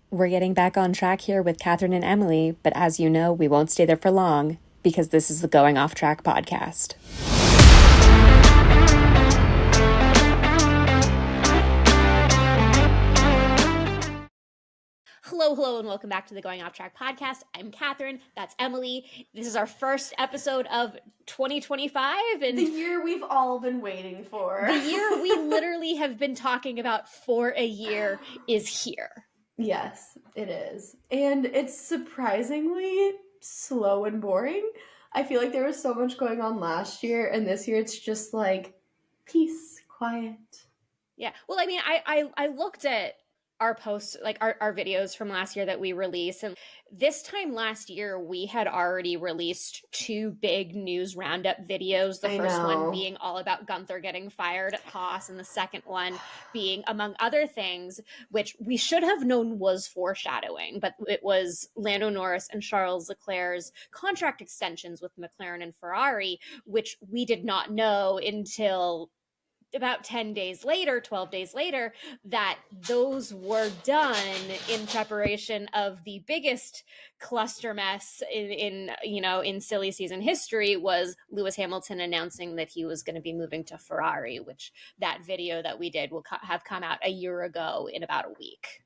We're getting back on track here with Kathryn and Emily, but as you know, we won't stay there for long because this is the Going Off Track podcast. Hello, and welcome back to the Going Off Track podcast. I'm Kathryn. That's Emily. This is our first episode of 2025. And the year we've all been waiting for. The year we literally have been talking about for a year is here. Yes, it is. And it's surprisingly slow and boring. I feel like there was so much going on last year, and this year it's just like peace, quiet. Yeah. Well, I mean, I looked at our posts, like our videos from last year that we released. And this time last year, we had already released 2 big news roundup videos. The first one being all about Guenther getting fired at Haas, and the second one being, among other things, which we should have known was foreshadowing, but it was Lando Norris and Charles Leclerc's contract extensions with McLaren and Ferrari, which we did not know until about 10 days later, 12 days later, that those were done in preparation of the biggest cluster mess in silly season history, was Lewis Hamilton announcing that he was going to be moving to Ferrari, which that video that we did will have come out a year ago in about a week.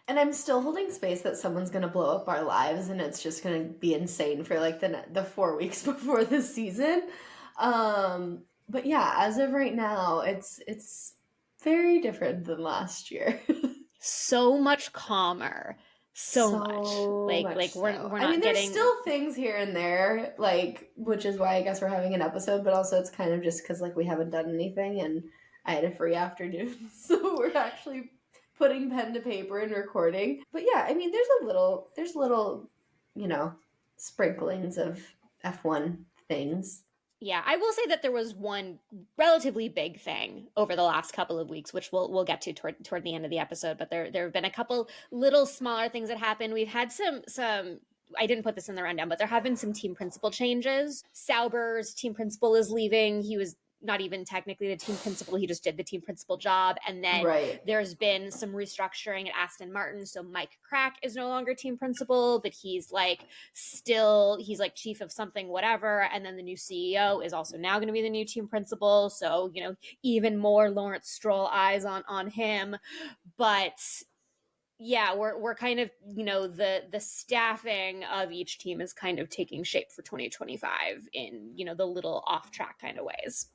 And I'm still holding space that someone's going to blow up our lives, and it's just going to be insane for like the 4 weeks before the season. But yeah, as of right now, it's very different than last year. So much calmer. So much. Like we're not I mean, there's getting still things here and there, like, which is why I guess we're having an episode, but also it's kind of just because like we haven't done anything and I had a free afternoon, so we're actually putting pen to paper and recording. But yeah, I mean, there's little, sprinklings of F1 things. Yeah, I will say that there was one relatively big thing over the last couple of weeks, which we'll get to toward the end of the episode. But there have been a couple little smaller things that happened. We've had some. I didn't put this in the rundown, but there have been some team principal changes. Sauber's team principal is leaving. He was not even technically the team principal. He just did the team principal job. And then There's been some restructuring at Aston Martin. So Mike Crack is no longer team principal, but he's like chief of something, whatever. And then the new CEO is also now going to be the new team principal. So, even more Lawrence Stroll eyes on him. But yeah, we're kind of, the staffing of each team is kind of taking shape for 2025 in, the little off track kind of ways.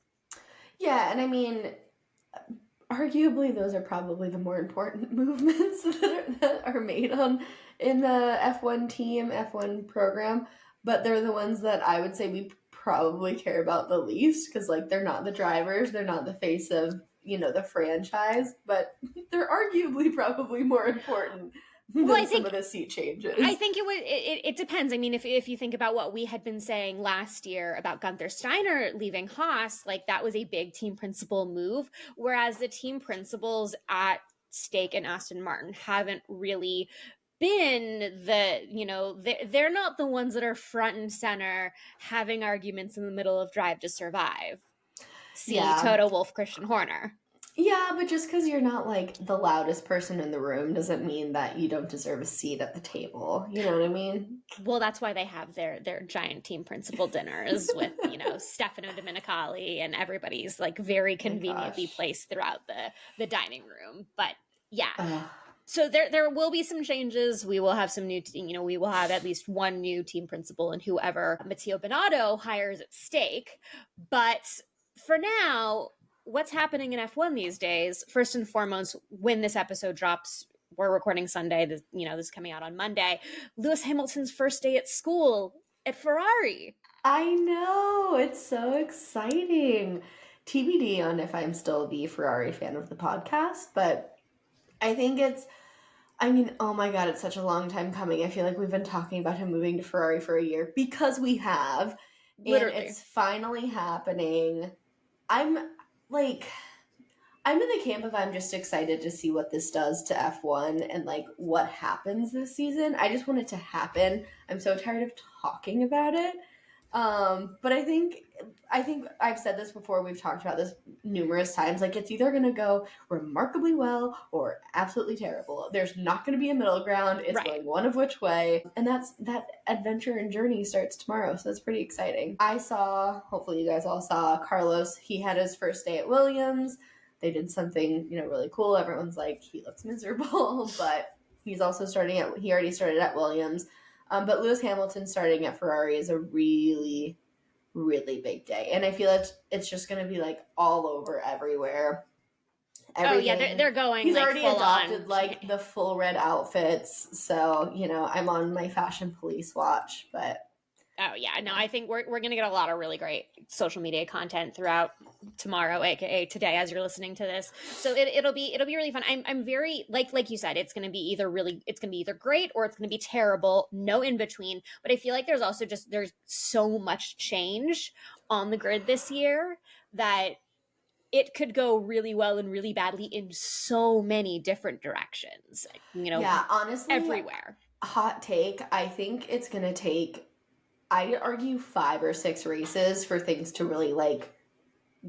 Yeah, and I mean, arguably those are probably the more important movements that are made in the F1 team, F1 program, but they're the ones that I would say we probably care about the least, because like they're not the drivers, they're not the face of, the franchise, but they're arguably probably more important than some of the seat changes. I think it depends. I mean, if you think about what we had been saying last year about Guenther Steiner leaving Haas, like that was a big team principal move, whereas the team principals at stake in Aston Martin haven't really been they're not the ones that are front and center having arguments in the middle of Drive to Survive. See Toto Wolff, Christian Horner. Yeah, but just because you're not like the loudest person in the room doesn't mean that you don't deserve a seat at the table. You know what I mean? Well, that's why they have their giant team principal dinners with, Stefano Domenicali, and everybody's like very conveniently placed throughout the dining room. But yeah. So there will be some changes. We will have some new, we will have at least one new team principal and whoever Matteo Binotto hires at stake. But for now, what's happening in F1 these days? First and foremost, when this episode drops, we're recording Sunday. This is coming out on Monday. Lewis Hamilton's first day at school at Ferrari. I know, it's so exciting. TBD on if I'm still the Ferrari fan of the podcast, but I think oh my God, it's such a long time coming. I feel like we've been talking about him moving to Ferrari for a year, because we have. Literally. And it's finally happening. I'm in the camp of I'm just excited to see what this does to F1 and like what happens this season. I just want it to happen. I'm so tired of talking about it. But I think I've said this before. We've talked about this numerous times. Like, it's either going to go remarkably well or absolutely terrible. There's not going to be a middle ground. It's going one of which way. And that adventure and journey starts tomorrow. So that's pretty exciting. Hopefully you guys all saw Carlos. He had his first day at Williams. They did something, really cool. Everyone's like, he looks miserable, but he already started at Williams. But Lewis Hamilton starting at Ferrari is a really, really big day. And I feel like it's just going to be like all over everywhere. Everything. Oh, yeah, they're going. He's like, already adopted like the full red outfits. So, I'm on my fashion police watch. But oh, yeah. No, I think we're going to get a lot of really great social media content throughout tomorrow, aka today, as you're listening to this. So it'll be really fun. I'm very like you said, it's going to be either great or it's going to be terrible, no in between. But I feel like there's so much change on the grid this year that it could go really well and really badly in so many different directions. Yeah, honestly, everywhere. Hot take. I think it's going to take, I'd argue 5 or 6 races for things to really like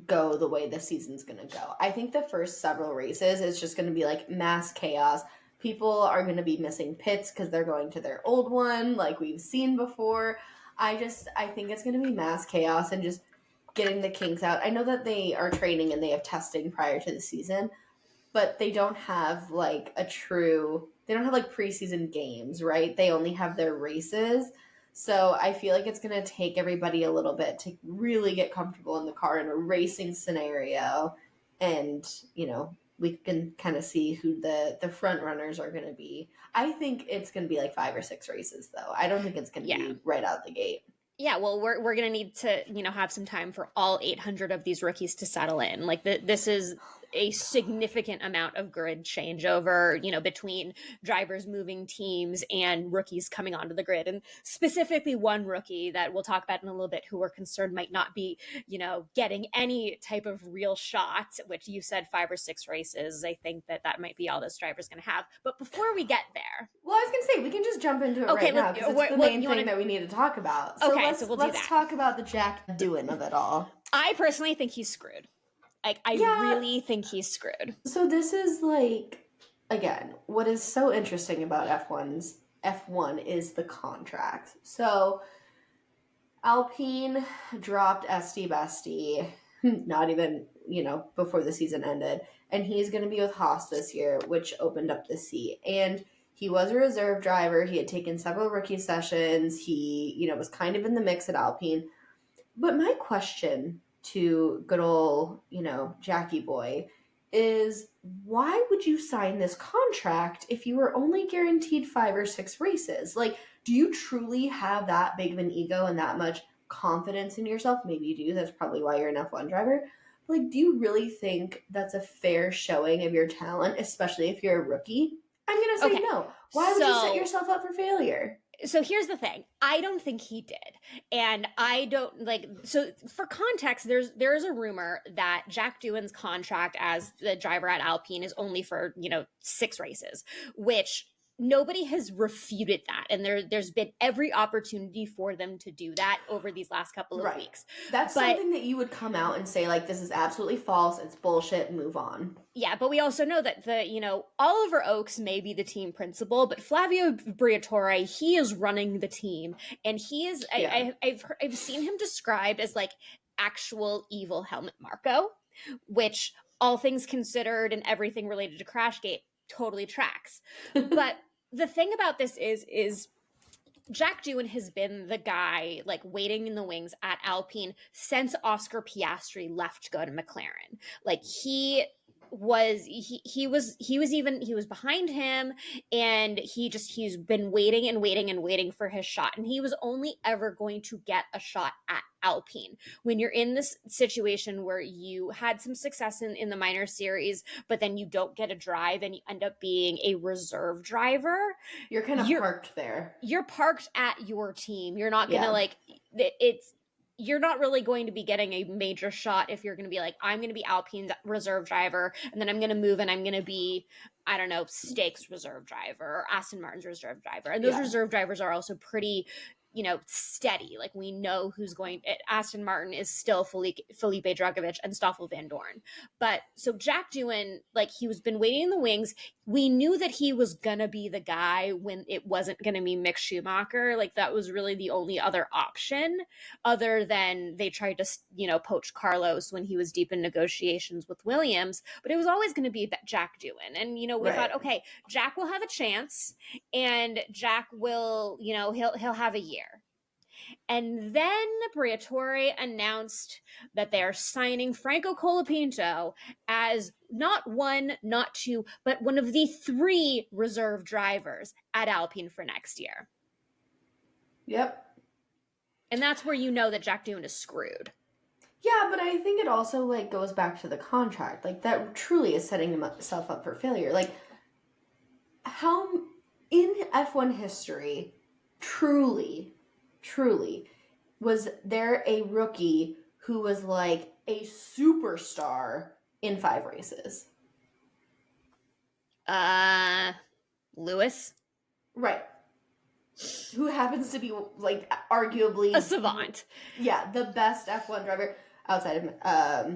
go the way the season's going to go. I think the first several races is just going to be like mass chaos. People are going to be missing pits because they're going to their old one like we've seen before. I think it's going to be mass chaos and just getting the kinks out. I know that they are training and they have testing prior to the season, but they don't have like preseason games, right? They only have their races. So I feel like it's going to take everybody a little bit to really get comfortable in the car in a racing scenario. And, we can kind of see who the front runners are going to be. I think it's going to be like 5 or 6 races, though. I don't think it's going to be right out the gate. Yeah, well, we're going to need to, have some time for all 800 of these rookies to settle in. Like, this is a significant amount of grid changeover, between drivers moving teams and rookies coming onto the grid. And specifically one rookie that we'll talk about in a little bit who we're concerned might not be, getting any type of real shot, which you said 5 or 6 races. I think that might be all this driver's going to have. But before we get there... Well, I was going to say, we can just jump into it right now because it's the main thing that we need to talk about. So let's talk about the Jack Doohan of it all. I personally think he's screwed. Like, I really think he's screwed. So this is like, again, what is so interesting about F1 is the contracts. So Alpine dropped Esti Besti, not even, before the season ended. And he's going to be with Haas this year, which opened up the seat. And he was a reserve driver. He had taken several rookie sessions. He, was kind of in the mix at Alpine. But my question to good old, Jackie boy is, why would you sign this contract if you were only guaranteed 5 or 6 races? Like, do you truly have that big of an ego and that much confidence in yourself? Maybe you do. That's probably why you're an F1 driver. But like, do you really think that's a fair showing of your talent, especially if you're a rookie? I'm going to say no. Why would you set yourself up for failure? So here's the thing. I don't think he did. And I don't so for context, there's a rumor that Jack Doohan's contract as the driver at Alpine is only for, 6 races, which nobody has refuted that. And there's been every opportunity for them to do that over these last couple of weeks. That's something that you would come out and say, like, this is absolutely false. It's bullshit. Move on. Yeah, but we also know that Oliver Oakes may be the team principal, but Flavio Briatore, he is running the team. And he is, I've seen him described as like actual evil Helmut Marko, which all things considered and everything related to Crashgate totally tracks. But the thing about this is Jack Doohan has been the guy like waiting in the wings at Alpine since Oscar Piastri left to go to McLaren. Like he was behind him, and he's been waiting for his shot, and he was only ever going to get a shot at Alpine. When you're in this situation where you had some success in the minor series, but then you don't get a drive and you end up being a reserve driver, you're kind of parked there. You're parked at your team. You're not gonna you're not really going to be getting a major shot if you're going to be like, I'm going to be Alpine's reserve driver, and then I'm going to move and I'm going to be, I don't know, Stake's reserve driver or Aston Martin's reserve driver. And those reserve drivers are also pretty, steady. Like we know who's going. Aston Martin is still Felipe Drugovich and Stoffel Van Dorn. But so Jack Doohan, like he was been waiting in the wings. We knew that he was gonna be the guy when it wasn't gonna be Mick Schumacher. Like that was really the only other option, other than they tried to poach Carlos when he was deep in negotiations with Williams. But it was always going to be Jack Doohan, and we thought, okay, Jack will have a chance, and Jack will, he'll have a year. And then Briatore announced that they are signing Franco Colapinto as not one, not two, but one of the 3 reserve drivers at Alpine for next year. Yep. And that's where you know that Jack Doohan is screwed. Yeah, but I think it also, like, goes back to the contract. Like, that truly is setting himself up for failure. Like, how, in F1 history, truly, was there a rookie who was, like, a superstar in 5 races? Lewis? Right. Who happens to be, like, arguably... a savant. Yeah, the best F1 driver outside of,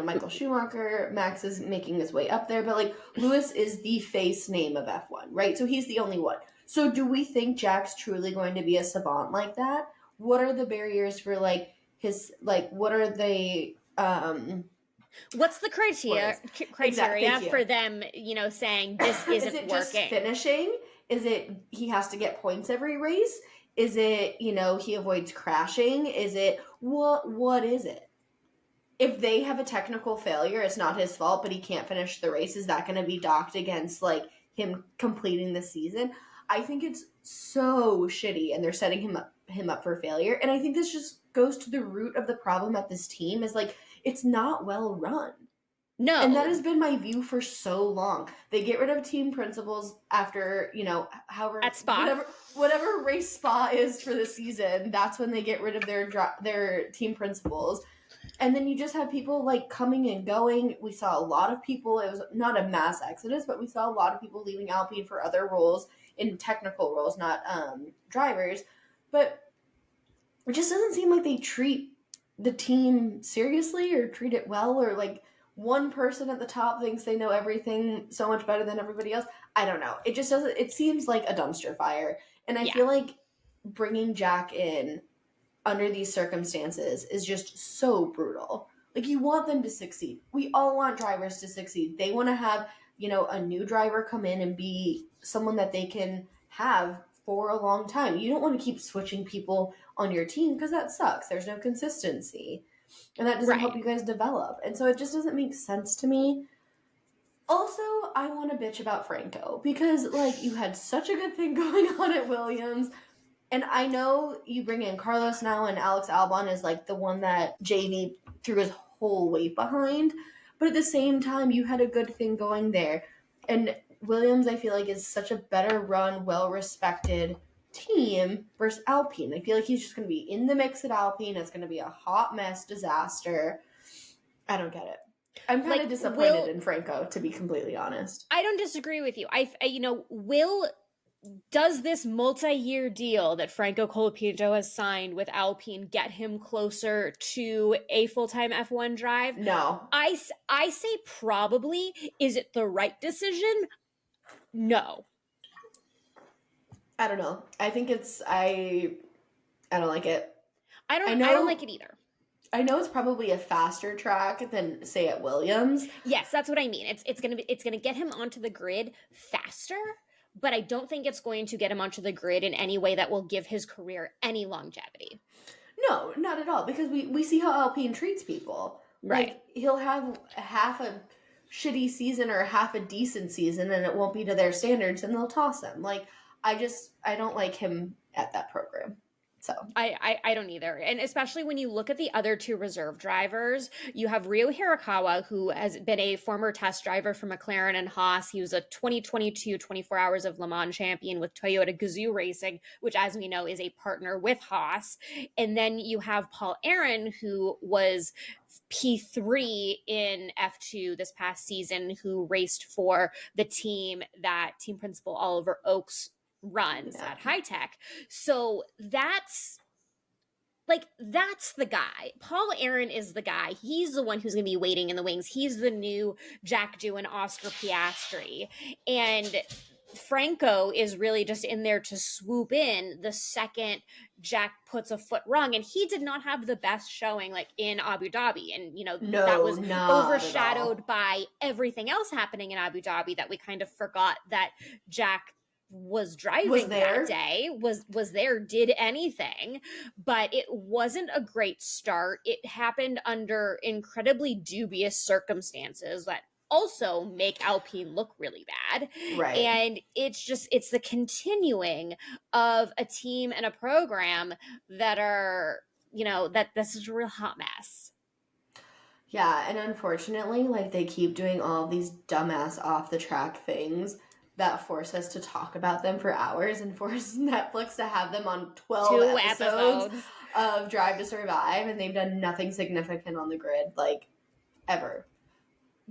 Michael Schumacher. Max is making his way up there. But, like, Lewis is the face name of F1, right? So he's the only one. So do we think Jack's truly going to be a savant like that? What are the barriers for, like, his, like, what are they... What's the criteria for them, saying this isn't is it working? Just finishing? Is it he has to get points every race? Is it, he avoids crashing? Is it, what is it? If they have a technical failure, it's not his fault, but he can't finish the race, is that going to be docked against, like, him completing the season? I think it's so shitty, and they're setting him up for failure. And I think this just goes to the root of the problem at this team, is, like, it's not well run. No. And that has been my view for so long. They get rid of team principals after, however... At Spa. Whatever race Spa is for the season, that's when they get rid of their team principals. And then you just have people, like, coming and going. We saw a lot of people... It was not a mass exodus, but we saw a lot of people leaving Alpine for other roles, in technical roles, not drivers. But it just doesn't seem like they treat the team seriously or treat it well, or, like... One person at the top thinks they know everything so much better than everybody else. I don't know. It just doesn't... It seems like a dumpster fire. And I feel like bringing Jack in under these circumstances is just so brutal. Like, you want them to succeed. We all want drivers to succeed. They want to have, a new driver come in and be someone that they can have for a long time. You don't want to keep switching people on your team because that sucks. There's no consistency. And that doesn't help you guys develop. And so it just doesn't make sense to me. Also, I want to bitch about Franco. Because, like, you had such a good thing going on at Williams. And I know you bring in Carlos now, and Alex Albon is, like, the one that JV threw his whole weight behind. But at the same time, you had a good thing going there. And Williams, I feel like, is such a better run, well-respected team versus Alpine. I feel like he's just going to be in the mix at Alpine. It's going to be a hot mess disaster. I don't get it. I'm kind of disappointed in Franco, to be completely honest. I don't disagree with you. Does this multi-year deal that Franco Colapinto has signed with Alpine get him closer to a full-time F1 drive? No. I say probably. Is it the right decision? No. I don't know. I think I don't like it. I don't like it either. I know it's probably a faster track than, say, at Williams. Yes, that's what I mean. It's gonna get him onto the grid faster, but I don't think it's going to get him onto the grid in any way that will give his career any longevity. No, not at all. Because we see how Alpine treats people. Right. Like, he'll have half a shitty season or half a decent season, and it won't be to their standards, and they'll toss him. Like, I don't like him at that program. So I don't either. And especially when you look at the other 2 reserve drivers, you have Ryo Hirakawa, who has been a former test driver for McLaren and Haas. He was a 2022 24 Hours of Le Mans champion with Toyota Gazoo Racing, which, as we know, is a partner with Haas. And then you have Paul Aaron, who was P3 in F2 this past season, who raced for the team that team principal Oliver Oakes runs at High Tech. So that's the guy. Paul Aaron is the guy. He's the one who's going to be waiting in the wings. He's the new Jack Doohan, Oscar Piastri. And Franco is really just in there to swoop in the second Jack puts a foot wrong. And he did not have the best showing like in Abu Dhabi. And, that was overshadowed by everything else happening in Abu Dhabi that we kind of forgot that Jack was driving that day, was there, did anything, but it wasn't a great start. It happened under incredibly dubious circumstances that also make Alpine look really bad. Right. And it's the continuing of a team and a program that are, that this is a real hot mess. Yeah, and unfortunately, like, they keep doing all of these dumbass off the track things that force us to talk about them for hours and force Netflix to have them on 12 episodes of Drive to Survive, and they've done nothing significant on the grid, like, ever.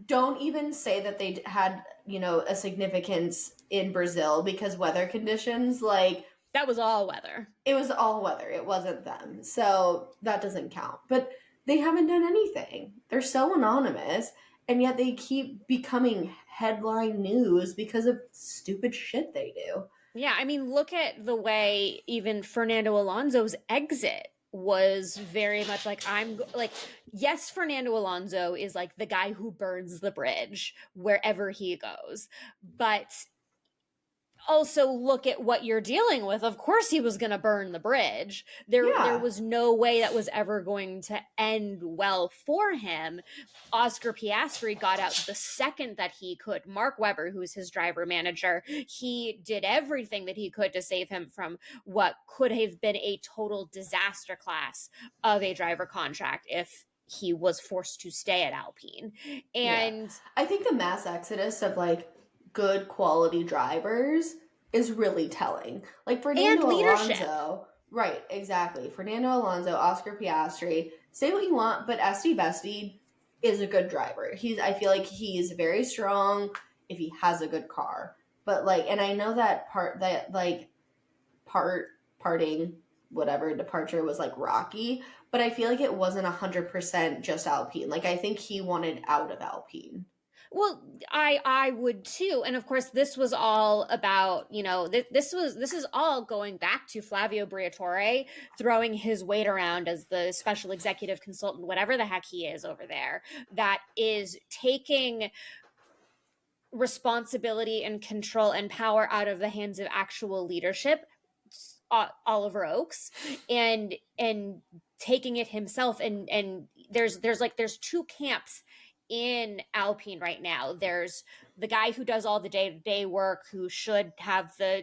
Don't even say that they had, a significance in Brazil, because weather conditions, like... That was all weather. It was all weather. It wasn't them. So that doesn't count. But they haven't done anything. They're so anonymous, and yet they keep becoming headline news because of stupid shit they do. Yeah, I mean, look at the way even Fernando Alonso's exit was very much like, yes, Fernando Alonso is like the guy who burns the bridge wherever he goes. But also look at what you're dealing with. Of course he was going to burn the bridge. There was no way that was ever going to end well for him. Oscar Piastri got out the second that he could. Mark Webber, who's his driver manager, he did everything that he could to save him from what could have been a total disaster class of a driver contract if he was forced to stay at Alpine. And I think the mass exodus of like good quality drivers is really telling. Like Fernando Alonso. Right, exactly. Fernando Alonso, Oscar Piastri, say what you want, but Esti Besti is a good driver. I feel like he's very strong if he has a good car. But like, and I know that departure was like rocky, but I feel like it wasn't 100% just Alpine. Like, I think he wanted out of Alpine. Well, I would too. And of course, this was all about, this is all going back to Flavio Briatore throwing his weight around as the special executive consultant, whatever the heck he is over there, that is taking responsibility and control and power out of the hands of actual leadership, Oliver Oakes, and taking it himself. And there's two camps in Alpine right now. There's the guy who does all the day-to-day work, who should have the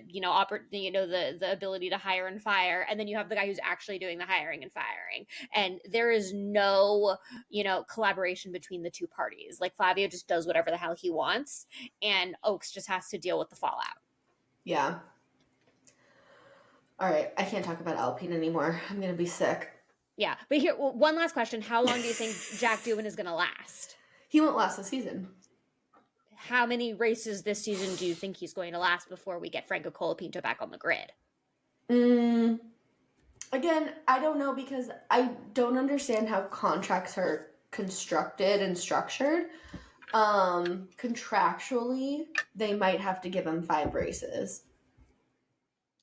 the ability to hire and fire, and then you have the guy who's actually doing the hiring and firing, and there is no collaboration between the two parties. Like, Flavio just does whatever the hell he wants, and Oakes just has to deal with the fallout. Yeah. All right, I can't talk about Alpine anymore. I'm gonna be sick. Yeah, but here, one last question: how long do you think Jack Doohan is gonna last? He won't last the season. How many races this season do you think he's going to last before we get Franco Colapinto back on the grid? Again, I don't know, because I don't understand how contracts are constructed and structured. Contractually, they might have to give him 5 races.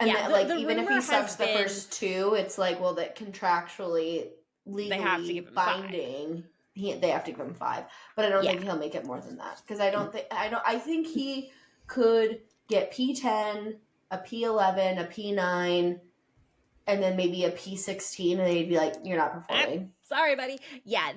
And even if he sucks the first 2, it's like, well, that contractually, legally binding, they have to give him 5. But I don't think he'll make it more than that, because I think he could get P10, a P11, a P9, and then maybe a P16, and they'd be like, you're not performing. Sorry, buddy. Yeah,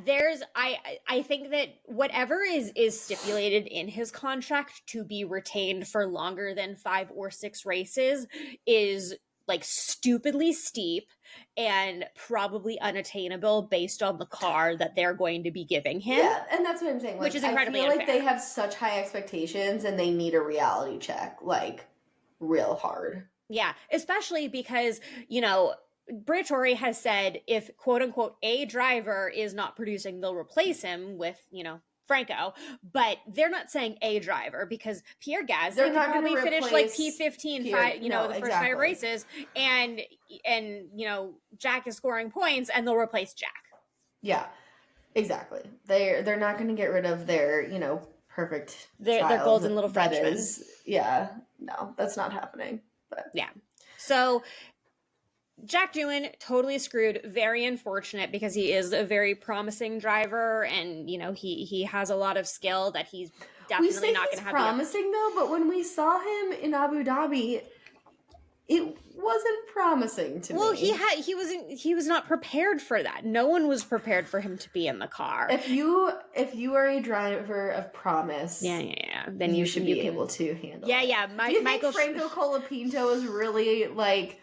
I think that whatever is stipulated in his contract to be retained for longer than 5 or 6 races is like stupidly steep and probably unattainable based on the car that they're going to be giving him. Yeah, and that's what I'm saying. Like, which is incredibly I feel unfair. Like they have such high expectations, and they need a reality check, like, real hard. Yeah, especially because, Briatore has said if, quote unquote, a driver is not producing, they'll replace him with, Franco, but they're not saying a driver because Pierre Gasly They're could not gonna probably finish like replace P15, Pierre- the no, first 5 exactly. races, and Jack is scoring points, and they'll replace Jack. Yeah, exactly. They're not going to get rid of their perfect Their child. golden little That Frenchman. is, yeah, no, that's not happening. But yeah, so Jack Doohan totally screwed. Very unfortunate because he is a very promising driver, and he has a lot of skill that he's definitely not going to have. Promising though, but when we saw him in Abu Dhabi, it wasn't promising to me. Well, he was not prepared for that. No one was prepared for him to be in the car. If you are a driver of promise, then you should be able to handle. Yeah, it. yeah. Do you think Franco Colapinto is really like?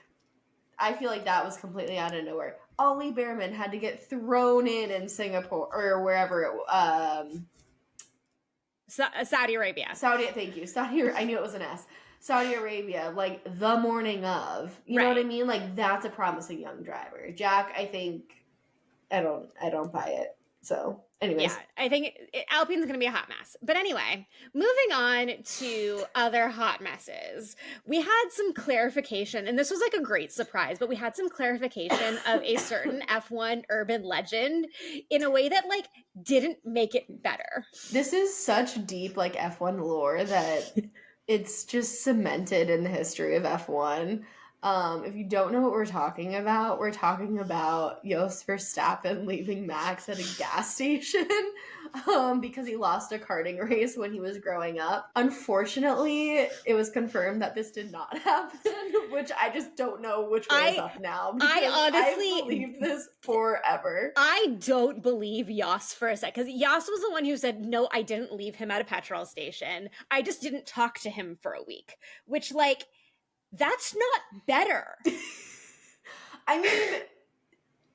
I feel like that was completely out of nowhere. Ollie Behrman had to get thrown in Singapore or wherever it Saudi Arabia. Thank you. I knew it was an S. Saudi Arabia, like the morning of. You know what I mean? Like that's a promising young driver. Jack, I think I don't buy it. So, anyways. Yeah, I think Alpine's going to be a hot mess. But anyway, moving on to other hot messes. We had some clarification, and this was like a great surprise, but we had some clarification of a certain F1 urban legend in a way that like didn't make it better. This is such deep like F1 lore that it's just cemented in the history of F1. If you don't know what we're talking about Jos Verstappen leaving Max at a gas station because he lost a karting race when he was growing up. Unfortunately, it was confirmed that this did not happen, which I just don't know which way is up now. I believe this forever. I don't believe Jos for a second, because Jos was the one who said, no, I didn't leave him at a petrol station. I just didn't talk to him for a week, which like... That's not better. I mean,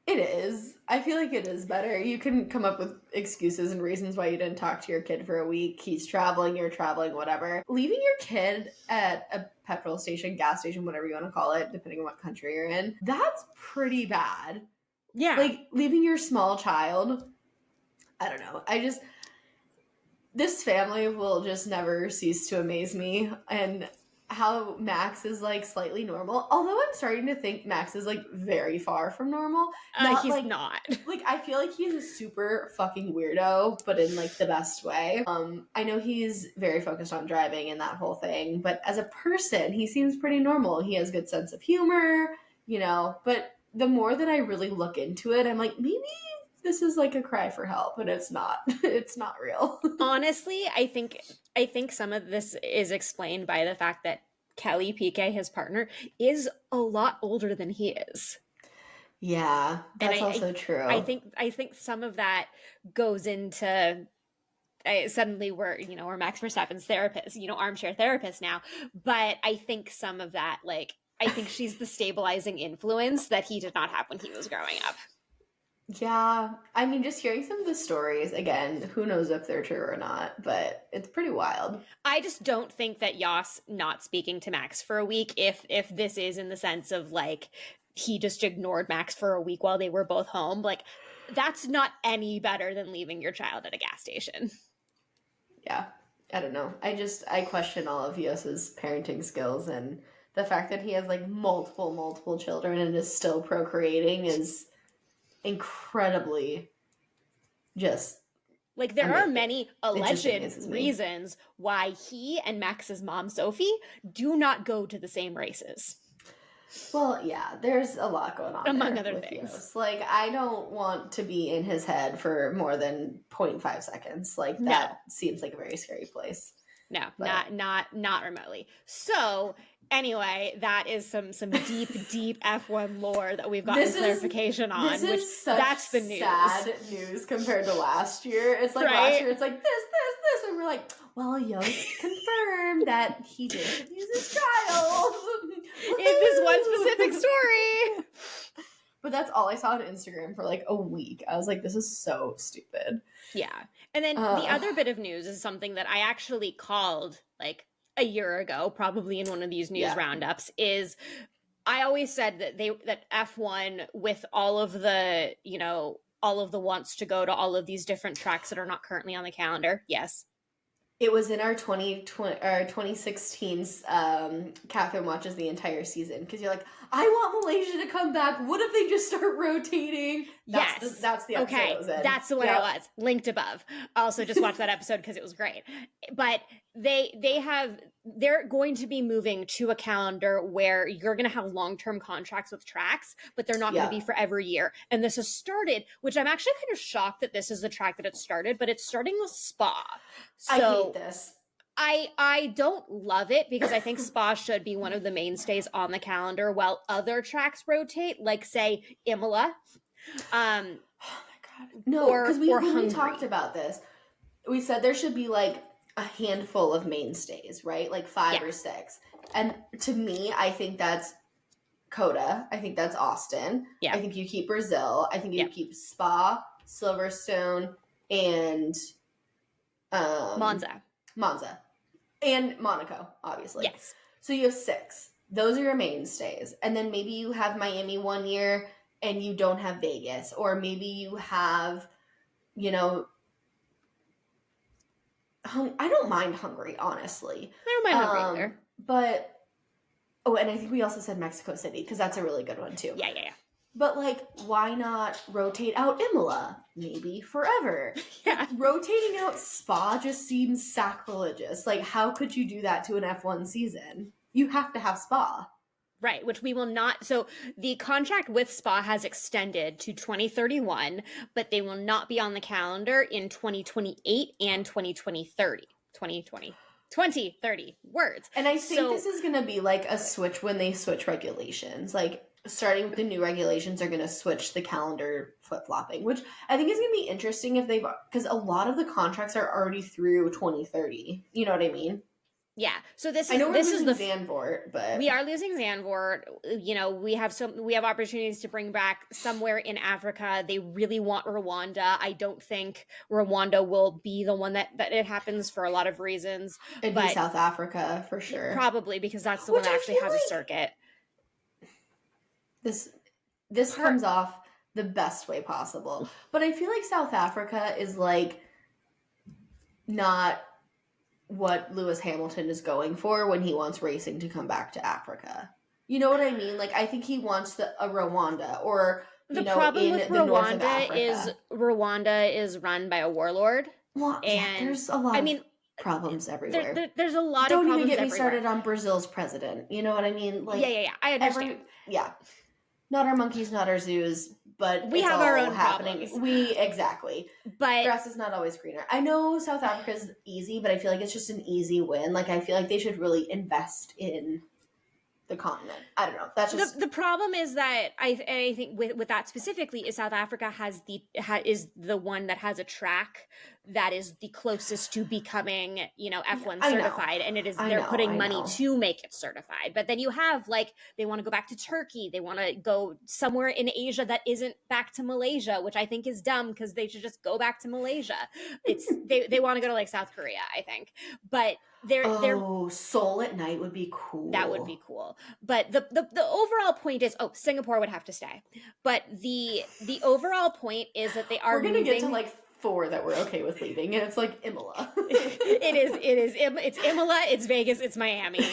it is. I feel like it is better. You can come up with excuses and reasons why you didn't talk to your kid for a week. He's traveling, you're traveling, whatever. Leaving your kid at a petrol station, gas station, whatever you want to call it, depending on what country you're in, that's pretty bad. Yeah. Like, leaving your small child, I don't know. This family will just never cease to amaze me. And how Max is like slightly normal, although I'm starting to think Max is like very far from normal. He's like, not. Like I feel like he's a super fucking weirdo, but in like the best way. I know he's very focused on driving and that whole thing, but as a person, he seems pretty normal. He has good sense of humor, but the more that I really look into it, I'm like, maybe this is like a cry for help, and it's not. It's not real. Honestly, I think some of this is explained by the fact that Kelly Piquet, his partner, is a lot older than he is. Yeah, that's also true. I think some of that goes into suddenly we're Max Verstappen's therapist, armchair therapist now. But I think some of that, like, I think she's the stabilizing influence that he did not have when he was growing up. Yeah, I mean, just hearing some of the stories, again, who knows if they're true or not, but it's pretty wild. I just don't think that Jos not speaking to Max for a week, if this is in the sense of, like, he just ignored Max for a week while they were both home, like, that's not any better than leaving your child at a gas station. Yeah, I don't know. I question all of Jos's parenting skills, and the fact that he has, like, multiple children and is still procreating is... incredibly just like there are many alleged reasons why he and Max's mom Sophie do not go to the same races. Well, yeah, there's a lot going on among other things. Jos. Like, I don't want to be in his head for more than 0.5 seconds. Like, that seems like a very scary place. No, but... not remotely. So anyway, that is some deep F1 lore that we've gotten clarification on. That's the news. Sad news compared to last year. It's like last year, it's like this, and we're like, well, Jos confirmed that he didn't use his child in this one specific story. But that's all I saw on Instagram for like a week. I was like, this is so stupid. Yeah. And then the other bit of news is something that I actually called like a year ago, probably in one of these news roundups, is I always said that that F1, with all of the, all of the wants to go to all of these different tracks that are not currently on the calendar. Yes. It was in our 2016's Kathryn watches the entire season, because you're like, I want Malaysia to come back. What if they just start rotating? That's the episode it was in. That's the one it was. Linked above. Also just watch that episode because it was great. But they're going to be moving to a calendar where you're going to have long-term contracts with tracks, but they're not going to be for every year. And this has started, which I'm actually kind of shocked that this is the track that it started, but it's starting with Spa. So I hate this. I don't love it, because I think Spa should be one of the mainstays on the calendar while other tracks rotate, like say Imola. Oh my God. No, because we talked about this. We said there should be like a handful of mainstays, right? Like 5 or 6. And to me, I think that's Coda. I think that's Austin. Yeah. I think you keep Brazil. I think you keep Spa, Silverstone, and Monza. And Monaco, obviously. Yes. So you have 6. Those are your mainstays. And then maybe you have Miami one year and you don't have Vegas. Or maybe you have, you know, I don't mind Hungary, honestly. I don't mind Hungary either. But, and I think we also said Mexico City, because that's a really good one too. Yeah. But, like, why not rotate out Imola? Maybe forever. Yeah. Rotating out Spa just seems sacrilegious. Like, how could you do that to an F1 season? You have to have Spa. Right, which we will not. So the contract with Spa has extended to 2031, but they will not be on the calendar in 2028 and 2030. 2030 words. And I think this is going to be like a switch when they switch regulations. Like, starting with the new regulations are going to switch the calendar flip-flopping, which I think is going to be interesting if because a lot of the contracts are already through 2030. You know what I mean? Yeah. So this is, I know we're losing the Zandvoort, but we are losing Zandvoort. You know, we have opportunities to bring back somewhere in Africa. They really want Rwanda. I don't think Rwanda will be the one that it happens for a lot of reasons. It'd be South Africa for sure. Probably, because that's the one that actually has a circuit. This comes off the best way possible. But I feel like South Africa is like not what Lewis Hamilton is going for when he wants racing to come back to Africa. You know what I mean? Like, I think he wants a Rwanda, or the problem with Rwanda is run by a warlord. Well, there's a lot of problems everywhere. There's a lot of problems everywhere. Don't even get me started on Brazil's president. You know what I mean? Like, yeah. I understand. Not our monkeys, not our zoos, but we have our own problems. Exactly. But grass is not always greener. I know South Africa's easy, but I feel like it's just an easy win. Like, I feel like they should really invest in the continent. I don't know. That's just the problem is that I think with that specifically is South Africa is the one that has a track that is the closest to becoming, you know, F1 certified, and they're putting money to make it certified. But then you have, like, they want to go back to Turkey, they want to go somewhere in Asia that isn't back to Malaysia, which I think is dumb, because they should just go back to Malaysia. It's they want to go to, like, South Korea, I think. But they're Seoul at night would be cool. That would be cool. But the overall point is, Singapore would have to stay. But the overall point is that they are. We're gonna get to like 4 that we're okay with leaving, and it's like Imola. It's Imola, it's Vegas, it's Miami.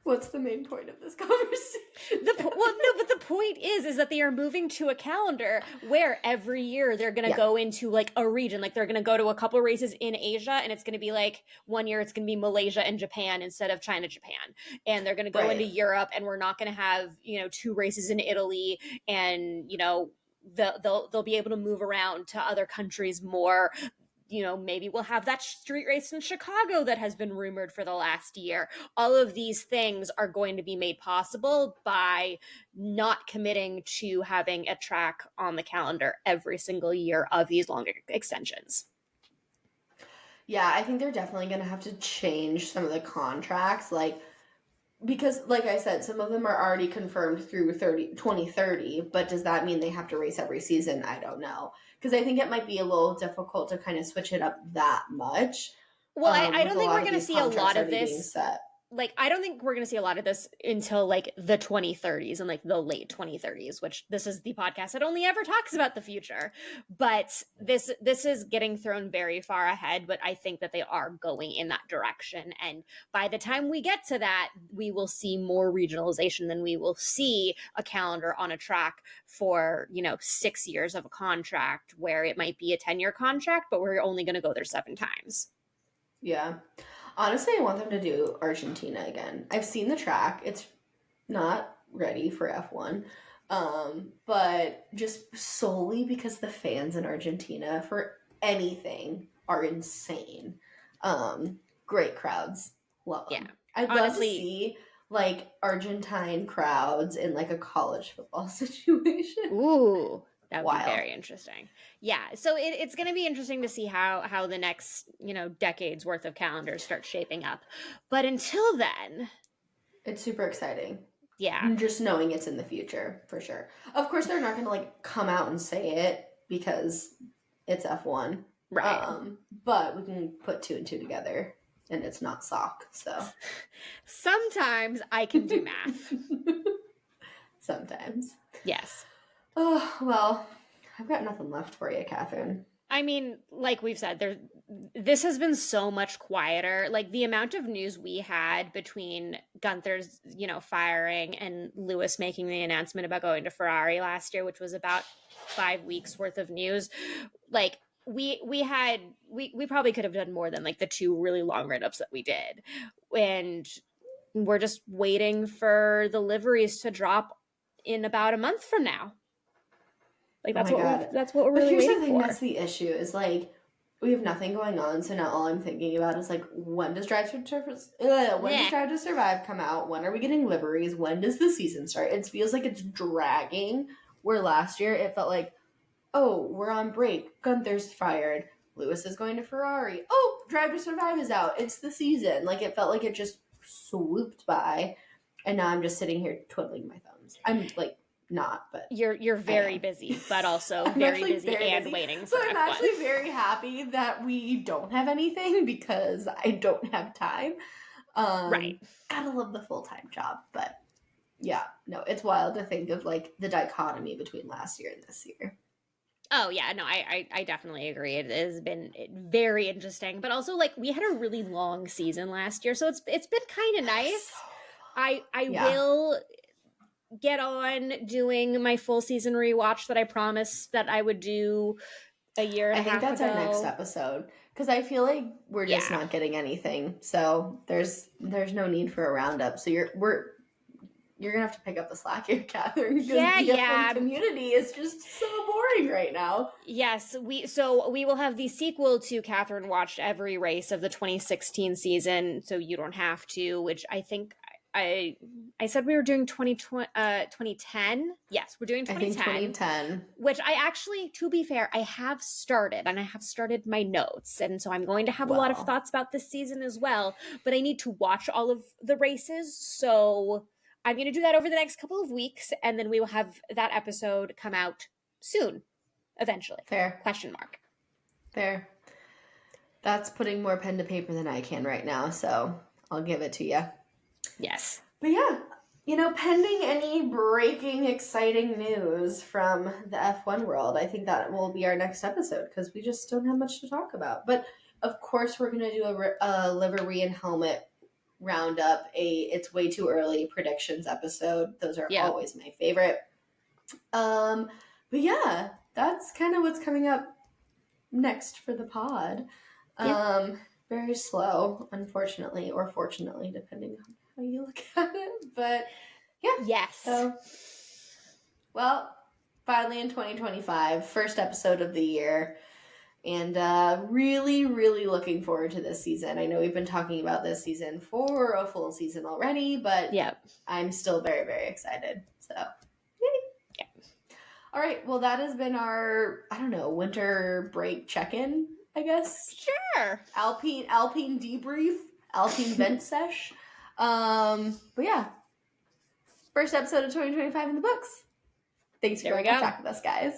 What's the main point of this conversation? But the point is that they are moving to a calendar where every year they're going to go into, like, a region. Like, they're going to go to a couple races in Asia, and it's going to be like one year it's going to be Malaysia and Japan instead of China, Japan. And they're going to go into Europe, and we're not going to have, you know, 2 races in Italy, and, you know, they'll be able to move around to other countries more. You know, maybe we'll have that street race in Chicago that has been rumored for the last year. All of these things are going to be made possible by not committing to having a track on the calendar every single year of these longer extensions. Yeah, I think they're definitely going to have to change some of the contracts, because, like I said, some of them are already confirmed through 2030, but does that mean they have to race every season? I don't know. Because I think it might be a little difficult to kind of switch it up that much. Well, I don't think we're going to see a lot of this. like, I don't think we're going to see a lot of this until like the 2030s and like the late 2030s, which this is the podcast that only ever talks about the future. But this is getting thrown very far ahead, but I think that they are going in that direction. And by the time we get to that, we will see more regionalization than we will see a calendar on a track for, 6 years of a contract where it might be a 10-year contract, but we're only going to go there 7 times. Yeah. Honestly, I want them to do Argentina again. I've seen the track. It's not ready for F1. But just solely because the fans in Argentina for anything are insane. Great crowds. Love them. Yeah. I'd love to see like Argentine crowds in like a college football situation. Ooh. That would be very interesting. Yeah. So it's going to be interesting to see how the next, decades worth of calendars start shaping up. But until then, it's super exciting. Yeah. Just knowing it's in the future, for sure. Of course, they're not going to like come out and say it because it's F1. Right. But we can put 2 and 2 together and it's not sock. So sometimes I can do math. Sometimes. Yes. Oh, well, I've got nothing left for you, Kathryn. I mean, like we've said, this has been so much quieter. Like the amount of news we had between Guenther's, firing and Lewis making the announcement about going to Ferrari last year, which was about 5 weeks worth of news. Like we probably could have done more than like the 2 really long write-ups that we did. And we're just waiting for the liveries to drop in about a month from now. Like that's what we're really waiting for. Here's the thing, that's the issue is like we have nothing going on, so now all I'm thinking about is like when does Drive to Survive come out? When are we getting liveries? When does the season start? It feels like it's dragging. Where last year it felt like, oh, we're on break. Guenther's fired. Lewis is going to Ferrari. Oh, Drive to Survive is out. It's the season. Like it felt like it just swooped by, and now I'm just sitting here twiddling my thumbs. I'm like. Not, but you're very busy, but also very busy and waiting for So I'm F1. actually very happy that we don't have anything because I don't have time. Right. Gotta love the full-time job, but yeah, no, it's wild to think of like the dichotomy between last year and this year. Oh yeah, no, I definitely agree. It has been very interesting, but also like we had a really long season last year, so it's been kind of nice. I will get on doing my full season rewatch that I promised that I would do a year and a half ago. I think that's our next episode because I feel like we're just not getting anything. So there's no need for a roundup. So you're gonna have to pick up the slack here, Kathryn, because the F1 community is just so boring right now. Yes, we will have the sequel to Kathryn watched every race of the 2016 season, so you don't have to, which I think I said we were doing 2010. Yes, we're doing 2010. I think 2010. Which I actually, to be fair, I have started, and I have started my notes. And so I'm going to have a lot of thoughts about this season as well. But I need to watch all of the races. So I'm going to do that over the next couple of weeks. And then we will have that episode come out soon, eventually. Fair. Question mark. Fair. That's putting more pen to paper than I can right now. So I'll give it to you. Yes. But yeah, pending any breaking, exciting news from the F1 world, I think that will be our next episode because we just don't have much to talk about. But of course, we're going to do a livery and helmet roundup, it's way too early predictions episode. Those are always my favorite. But yeah, that's kind of what's coming up next for the pod. Very slow, unfortunately, or fortunately, depending on how you look at it. But yeah. Yes. So, well, finally in 2025, first episode of the year. And really, really looking forward to this season. I know we've been talking about this season for a full season already, but I'm still very, very excited. So, yay. Yeah. All right. Well, that has been our, winter break check-in, I guess. Sure. Alpine debrief, Alpine vent sesh. But yeah, first episode of 2025 in the books. Thanks for going on track with us, guys.